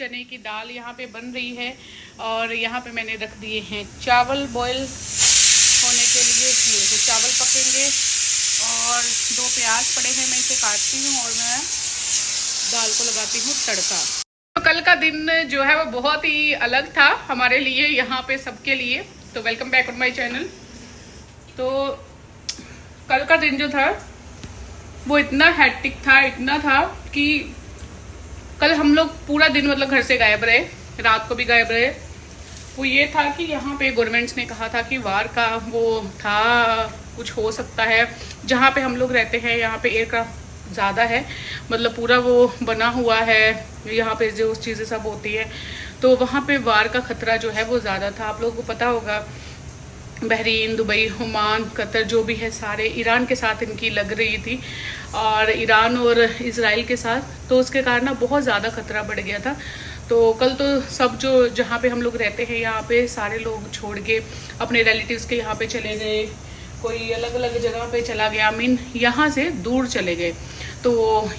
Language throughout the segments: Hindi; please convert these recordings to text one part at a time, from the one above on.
चने की दाल यहाँ पे बन रही है और यहाँ पे मैंने रख दिए हैं चावल बॉईल होने के लिए। तो चावल पकेंगे और 2 प्याज पड़े हैं, मैं इसे काटती हूँ और मैं दाल को लगाती हूँ तड़का। तो कल का दिन जो है वो बहुत ही अलग था हमारे लिए, यहाँ पे सबके लिए। तो welcome back on my channel. तो कल का दिन जो था वो इतना हैट्रिक था, इतना था कि कल हम लोग पूरा दिन मतलब घर से गायब रहे, रात को भी गायब रहे। वो ये था कि यहाँ पे गवर्नमेंट्स ने कहा था कि वार का वो था, कुछ हो सकता है। जहाँ पे हम लोग रहते हैं यहाँ पे एयरक्राफ्ट ज़्यादा है, मतलब पूरा वो बना हुआ है, यहाँ पे जो चीज़ें सब होती है, तो वहाँ पे वार का खतरा जो है वो ज़्यादा था। आप लोगों को पता होगा बहरीन, दुबई, ओमान, कतर जो भी है सारे, ईरान के साथ इनकी लग रही थी और ईरान और इजराइल के साथ, तो उसके कारण ना बहुत ज़्यादा खतरा बढ़ गया था। तो कल तो सब जो जहाँ पे हम लोग रहते हैं यहाँ पे सारे लोग छोड़ के अपने रिलेटिव्स के यहाँ पे चले गए, कोई अलग अलग जगह पे चला गया, मीन यहाँ से दूर चले गए। तो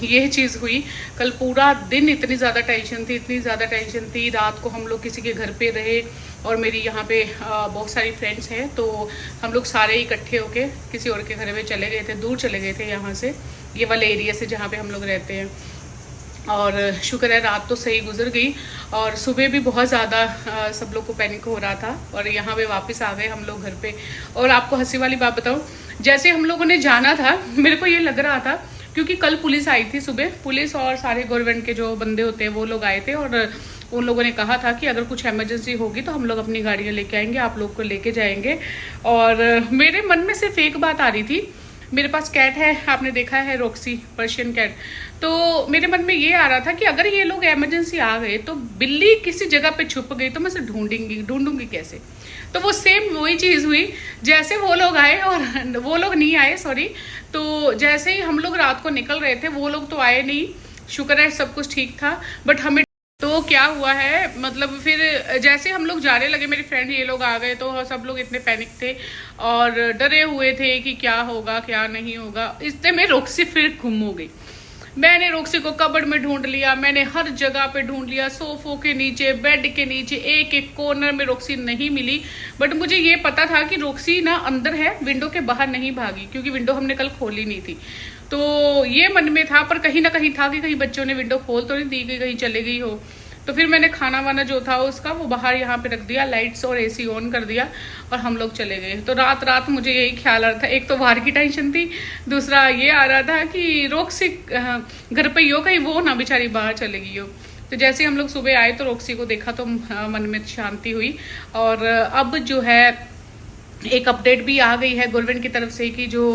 ये चीज़ हुई। कल पूरा दिन इतनी ज़्यादा टेंशन थी, इतनी ज़्यादा टेंशन थी। रात को हम लोग किसी के घर पे रहे और मेरी यहाँ पे बहुत सारी फ्रेंड्स हैं, तो हम लोग सारे इकट्ठे होके किसी और के घर में चले गए थे, दूर चले गए थे यहाँ से, ये वाले एरिया से जहाँ पे हम लोग रहते हैं। और शुक्र है रात तो सही गुजर गई और सुबह भी बहुत ज़्यादा सब लोग को पैनिक हो रहा था और यहाँ पे वापस आ गए हम लोग घर पे। और आपको हंसी वाली बात बताऊँ, जैसे हम लोगों ने जाना था मेरे को ये लग रहा था, क्योंकि कल पुलिस आई थी सुबह, पुलिस और सारे गवर्नमेंट के जो बंदे होते हैं वो लोग आए थे और उन लोगों ने कहा था कि अगर कुछ इमरजेंसी होगी तो हम लोग अपनी गाड़ियाँ लेके आएंगे, आप लोग को लेके जाएंगे। और मेरे मन में सिर्फ एक बात आ रही थी, मेरे पास कैट है, आपने देखा है रॉक्सी, पर्शियन कैट, तो मेरे मन में ये आ रहा था कि अगर ये लोग इमरजेंसी आ गए तो बिल्ली किसी जगह पे छुप गई तो मैं उसे ढूंढूंगी कैसे। तो वो सेम वही चीज़ हुई, जैसे वो लोग आए और वो लोग नहीं आए, सॉरी, तो जैसे ही हम लोग रात को निकल रहे थे वो लोग तो आए नहीं, शुक्र है सब कुछ ठीक था। बट हमें तो क्या हुआ है, मतलब फिर जैसे हम लोग जाने लगे, मेरी फ्रेंड ये लोग आ गए तो सब लोग इतने पैनिक थे और डरे हुए थे कि क्या होगा क्या नहीं होगा। इससे में रॉक्सी फिर गुम हो गई। मैंने रॉक्सी को कबर्ड में ढूंढ लिया, मैंने हर जगह पे ढूंढ लिया, सोफों के नीचे, बेड के नीचे, एक एक कॉर्नर में रॉक्सी नहीं मिली। बट मुझे ये पता था कि रॉक्सी ना अंदर है, विंडो के बाहर नहीं भागी, क्योंकि विंडो हमने कल खोली नहीं थी। तो ये मन में था, पर कहीं ना कहीं था कि कहीं बच्चों ने विंडो खोल तो नहीं दी, गई कहीं चले गई हो। तो फिर मैंने खाना वाना जो था उसका वो बाहर यहाँ पे रख दिया, लाइट्स और एसी ऑन कर दिया और हम लोग चले गए। तो रात रात मुझे यही ख्याल आ रहा था, एक तो बाहर की टेंशन थी, दूसरा ये आ रहा था कि रॉक्सी घर पे ही हो, कहीं वो ना बेचारी बाहर चले गई हो। तो जैसे हम लोग सुबह आए तो रॉक्सी को देखा तो मन में शांति हुई। और अब जो है एक अपडेट भी आ गई है गवर्नमेंट की तरफ से कि जो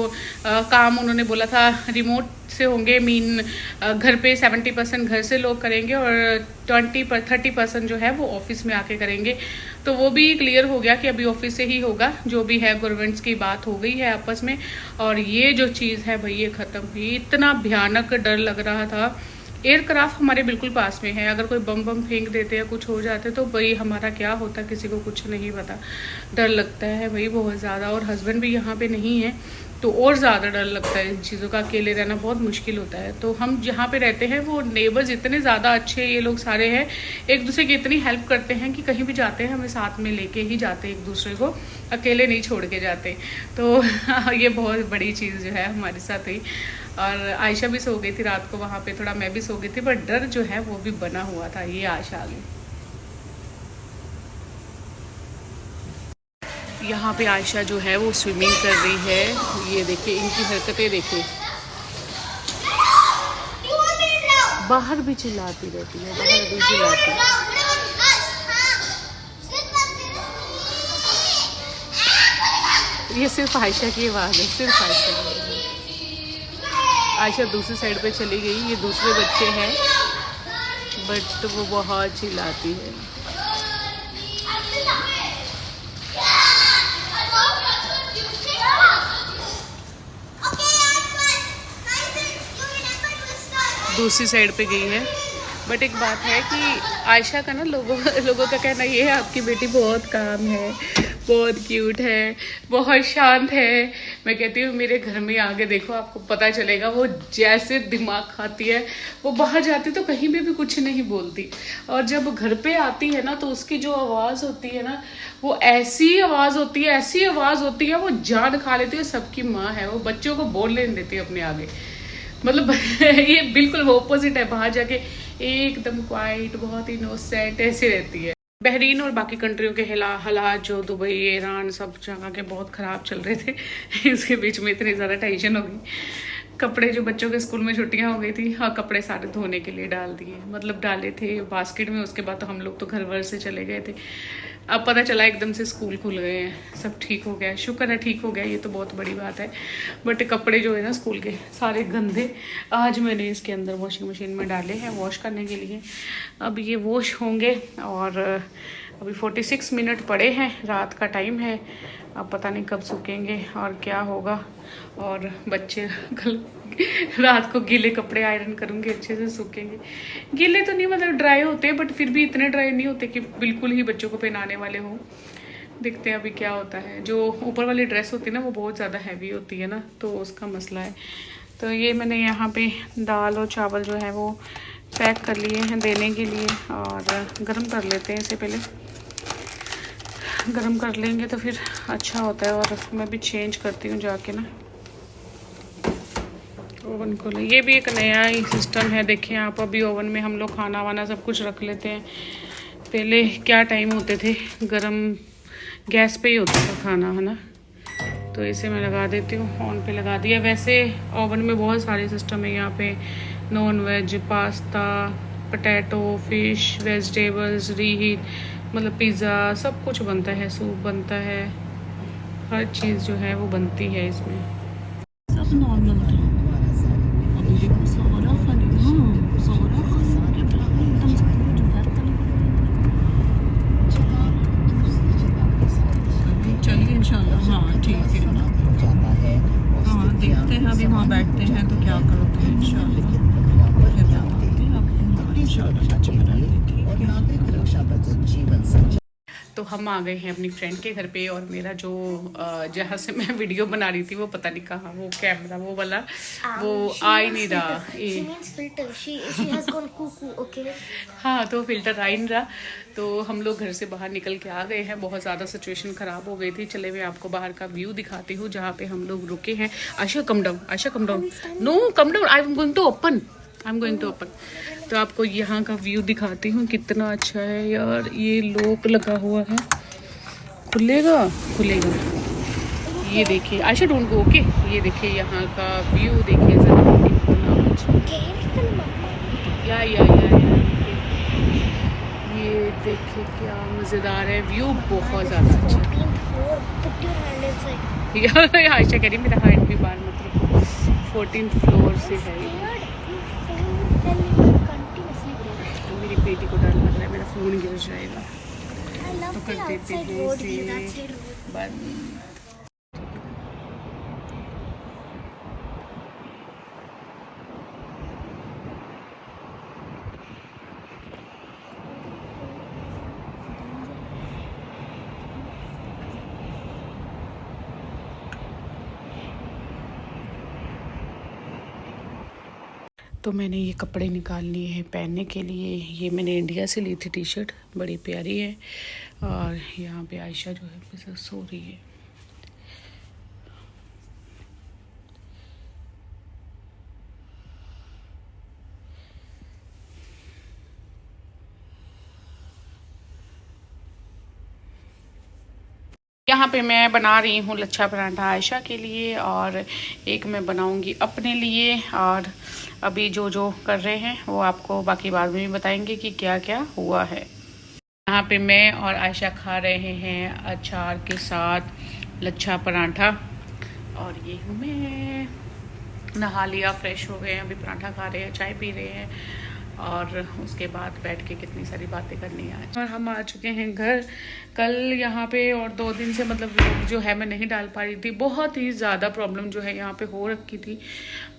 काम उन्होंने बोला था रिमोट से होंगे, मीन घर पे 70% घर से लोग करेंगे और 30% जो है वो ऑफिस में आके करेंगे। तो वो भी क्लियर हो गया कि अभी ऑफिस से ही होगा, जो भी है गवर्नमेंट्स की बात हो गई है आपस में। और ये जो चीज़ है भाई ये ख़त्म हुई। इतना भयानक डर लग रहा था। एयरक्राफ्ट हमारे बिल्कुल पास में है, अगर कोई बम फेंक देते या कुछ हो जाते तो भाई हमारा क्या होता किसी को कुछ नहीं पता। डर लगता है भाई बहुत ज़्यादा। और हस्बैंड भी यहाँ पे नहीं है तो और ज़्यादा डर लगता है इन चीज़ों का, अकेले रहना बहुत मुश्किल होता है। तो हम जहाँ पे रहते हैं वो नेबर्स इतने ज़्यादा अच्छे ये लोग सारे हैं, एक दूसरे की इतनी हेल्प करते हैं कि कहीं भी जाते हैं हमें साथ में लेके ही जाते हैं, एक दूसरे को अकेले नहीं छोड़ के जाते। तो ये बहुत बड़ी चीज़ जो है हमारे साथ हुई। और आयशा भी सो गई थी रात को वहाँ पे, थोड़ा मैं भी सो गई थी, पर डर जो है वो भी बना हुआ था। ये आशा आ गई। यहाँ पे आयशा जो है वो स्विमिंग कर रही है, ये देखिए इनकी हरकतें देखिए, बाहर भी चिल्लाती रहती है, बाहर भी चिल्लाती है। ये सिर्फ आयशा की आवाज़ है, सिर्फ आयशा की। आयशा दूसरी साइड पे चली गई, ये दूसरे बच्चे हैं बट वो बहुत चिल्लाती है। दूसरी साइड पे गई है। बट एक बात है कि आयशा का ना लोगों का कहना ये है आपकी बेटी बहुत काम है, बहुत क्यूट है, बहुत शांत है। मैं कहती हूँ मेरे घर में आके देखो, आपको पता चलेगा। वो जैसे दिमाग खाती है, वो बाहर जाती तो कहीं भी कुछ नहीं बोलती, और जब घर पे आती है ना तो उसकी जो आवाज़ होती है ना, वो ऐसी आवाज़ होती है, ऐसी आवाज़ होती है, वो जान खा लेती है। सबकी माँ है, वो बच्चों को बोलने नहीं देती अपने आगे। मतलब ये बिल्कुल ऑपोजिट है। बाहर जाके एकदम क्वाइट, बहुत इनोसेंट ऐसी रहती है। बहरीन और बाकी कंट्रियों के हालात जो दुबई, ईरान, सब जगह के बहुत ख़राब चल रहे थे। इसके बीच में इतनी ज़्यादा टेंशन हो गई। कपड़े जो बच्चों के स्कूल में छुट्टियां हो गई थी, हाँ, कपड़े सारे धोने के लिए डाल दिए, मतलब डाले थे बास्केट में। उसके बाद तो हम लोग तो घर वर से चले गए थे। अब पता चला एकदम से स्कूल खुल गए हैं, सब ठीक हो गया, शुक्र है ठीक हो गया, ये तो बहुत बड़ी बात है। बट कपड़े जो है ना स्कूल के सारे गंदे, आज मैंने इसके अंदर वॉशिंग मशीन में डाले हैं वॉश करने के लिए। अब ये वॉश होंगे, और अभी 46 मिनट पड़े हैं, रात का टाइम है। अब पता नहीं कब सूखेंगे और क्या होगा। और बच्चे कल रात को गीले कपड़े आयरन करूँगी, अच्छे से सूखेंगे। गीले तो नहीं, मतलब ड्राई होते हैं, बट फिर भी इतने ड्राई नहीं होते कि बिल्कुल ही बच्चों को पहनाने वाले हों। देखते हैं अभी क्या होता है। जो ऊपर वाली ड्रेस होती है ना, वो बहुत ज़्यादा हैवी होती है ना, तो उसका मसला है। तो ये मैंने यहाँ पे दाल और चावल जो है वो पैक कर लिए हैं देने के लिए, और गर्म कर लेते हैं इसे। पहले गर्म कर लेंगे तो फिर अच्छा होता है। और मैं भी चेंज करती हूँ जाके ना ओवन को। ये भी एक नया ही सिस्टम है, देखिए आप। अभी ओवन में हम लोग खाना वाना सब कुछ रख लेते हैं। पहले क्या टाइम होते थे, गरम गैस पे ही होता था खाना, है ना। तो इसे मैं लगा देती हूँ, ऑन पे लगा दिया। वैसे ओवन में बहुत सारे सिस्टम है यहाँ पे, non veg, pasta, potato, fish, vegetables, reheat, मतलब पिज़्ज़ा, सब कुछ बनता है, सूप बनता है, हर चीज़ जो है वो बनती है इसमें। सब नॉर्मल था। अभी देखो सारा खाली, हाँ सारा खाली एकदम से कुछ चलिए इंशाल्लाह। हाँ ठीक है, हाँ देखते हैं अभी वहाँ बैठते हैं तो क्या करते हैं इंशाल्लाह। फिर बताते हैं आपको इंशाल्लाह। तो हम आ गए हैं अपनी फ्रेंड के घर पे, और मेरा जो जहाँ से मैं वीडियो बना रही थी वो पता नहीं कहाँ, वो कैमरा वो वाला वो आ ही नहीं रहा। हाँ, तो फिल्टर आ ही नहीं रहा। तो हम लोग घर से बाहर निकल के आ गए हैं, बहुत ज़्यादा सिचुएशन ख़राब हो गई थी। चले मैं आपको बाहर का व्यू दिखाती हूँ जहाँ पे हम लोग रुके हैं। Asha come down, Asha come down, no come down, I am going to open, I am going to open. तो आपको यहाँ का व्यू दिखाती हूँ, कितना अच्छा है यार। ये लॉक लगा हुआ है, खुलेगा खुलेगा। ये देखिए, आशा डोंट गो, ओके। ये देखिए यहाँ का व्यू, देखिए जरा कितना अच्छा। या ये देखिए क्या मज़ेदार है व्यू, बहुत ज़्यादा अच्छा। आशा कह रही मेरा हाइट भी बार मतलब 14th फ्लोर से है। मेरी बेटी को डर लग रहा है मेरा फ़ोन गिर जाएगा, तो कर देते हैं इसे बंद। तो मैंने ये कपड़े निकाल लिए हैं पहनने के लिए। ये मैंने इंडिया से ली थी टी शर्ट, बड़ी प्यारी है। और यहाँ पे आयशा जो है सो रही है। यहाँ पे मैं बना रही हूँ लच्छा पराठा आयशा के लिए, और एक मैं बनाऊँगी अपने लिए। और अभी जो जो कर रहे हैं वो आपको बाकी बाद में भी बताएंगे कि क्या क्या हुआ है। यहाँ पे मैं और आयशा खा रहे हैं अचार के साथ लच्छा पराठा। और ये मैं नहा लिया, फ्रेश हो गए हैं, अभी पराठा खा रहे हैं, चाय पी रहे हैं। और उसके बाद बैठ के कितनी सारी बातें करनी है आज। और हम आ चुके हैं घर। कल यहाँ पे और 2 दिन से मतलब व्लॉग जो है मैं नहीं डाल पा रही थी। बहुत ही ज़्यादा प्रॉब्लम जो है यहाँ पे हो रखी थी।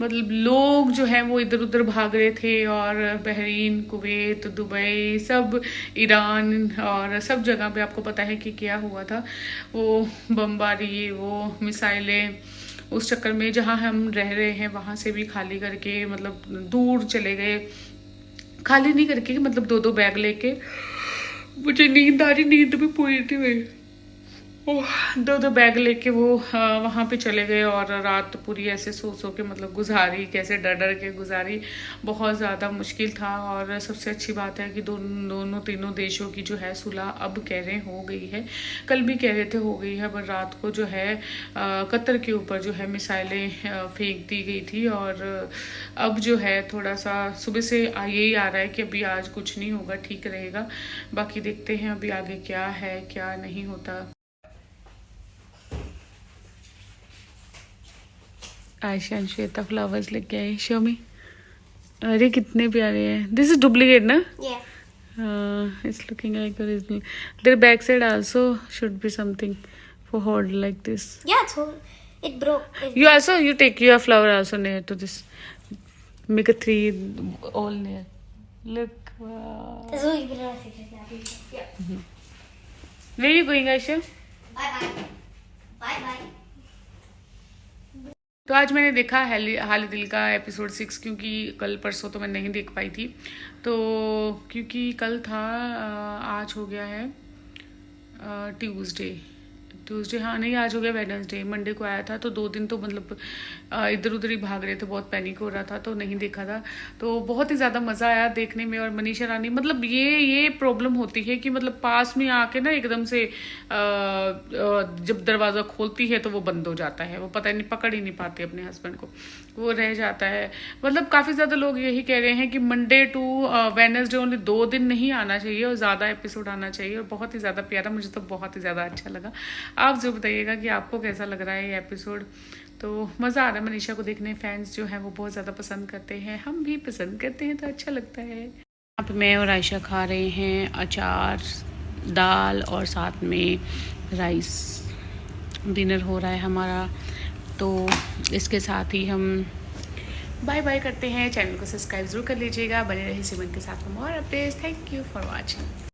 मतलब लोग जो है वो इधर उधर भाग रहे थे और बहरीन, कुवैत, दुबई, सब ईरान और सब जगह पे आपको पता है कि क्या हुआ था। वो बमबारी, वो मिसाइलें, उस चक्कर में जहाँ हम रह रहे हैं वहाँ से भी खाली करके मतलब दूर चले गए। खाली नहीं करके मतलब 2-2 बैग लेके, मुझे नींद आ रही, नींद भी पूरी थी मेरी। 2-2 बैग लेके वो वहाँ पे चले गए और रात पूरी ऐसे सो के मतलब गुजारी, कैसे डर डर के गुजारी। बहुत ज़्यादा मुश्किल था। और सबसे अच्छी बात है कि दोनों तीनों देशों की जो है सुलह अब कह रहे हो गई है। कल भी कह रहे थे हो गई है, पर रात को जो है कतर के ऊपर जो है मिसाइलें फेंक दी गई थी। और अब जो है थोड़ा सा सुबह से यही आ रहा है कि अभी आज कुछ नहीं होगा, ठीक रहेगा। बाकी देखते हैं अभी आगे क्या है क्या नहीं होता। आयशा एंड श्वेता फ्लावर्स लेके आए। शो मी, अरे कितने प्यारे हैं। दिस इज डुप्लीकेट ना? It's looking like original. There back side also should be something for hold like this. It broke. You also, you take your flower also near to this. Make a 3 all near. Look. Wow. That's what you put on secret. Yeah. Where are you going, Aisha? Bye bye. Bye bye. तो आज मैंने देखा हाल दिल का एपिसोड 6, क्योंकि कल परसों तो मैं नहीं देख पाई थी। तो क्योंकि कल था, आज हो गया है ट्यूसडे, हाँ नहीं आज हो गया वेडनेसडे। मंडे को आया था तो 2 दिन तो मतलब इधर उधर ही भाग रहे थे, बहुत पैनिक हो रहा था तो नहीं देखा था। तो बहुत ही ज़्यादा मज़ा आया देखने में। और मनीषा रानी मतलब ये प्रॉब्लम होती है कि मतलब पास में आके ना एकदम से जब दरवाज़ा खोलती है तो वो बंद हो जाता है, वो पता नहीं, पकड़ ही नहीं पाती अपने हस्बैंड को, वो रह जाता है। मतलब काफ़ी ज़्यादा लोग यही कह रहे हैं कि मंडे टू वेडनेसडे ओनली 2 दिन नहीं आना चाहिए और ज़्यादा एपिसोड आना चाहिए। और बहुत ही ज़्यादा प्यारा, मुझे तो बहुत ही ज़्यादा अच्छा लगा। आप जो बताइएगा कि आपको कैसा लग रहा है ये एपिसोड। तो मज़ा आ रहा है मनीषा को देखने। फैंस जो हैं वो बहुत ज़्यादा पसंद करते हैं, हम भी पसंद करते हैं तो अच्छा लगता है। यहाँ पे मैं और आयशा खा रहे हैं अचार, दाल और साथ में राइस। डिनर हो रहा है हमारा, तो इसके साथ ही हम बाय बाय करते हैं। चैनल को सब्सक्राइब जरूर कर लीजिएगा, बने रहे सिमरन के साथ में और updates. Thank you for watching.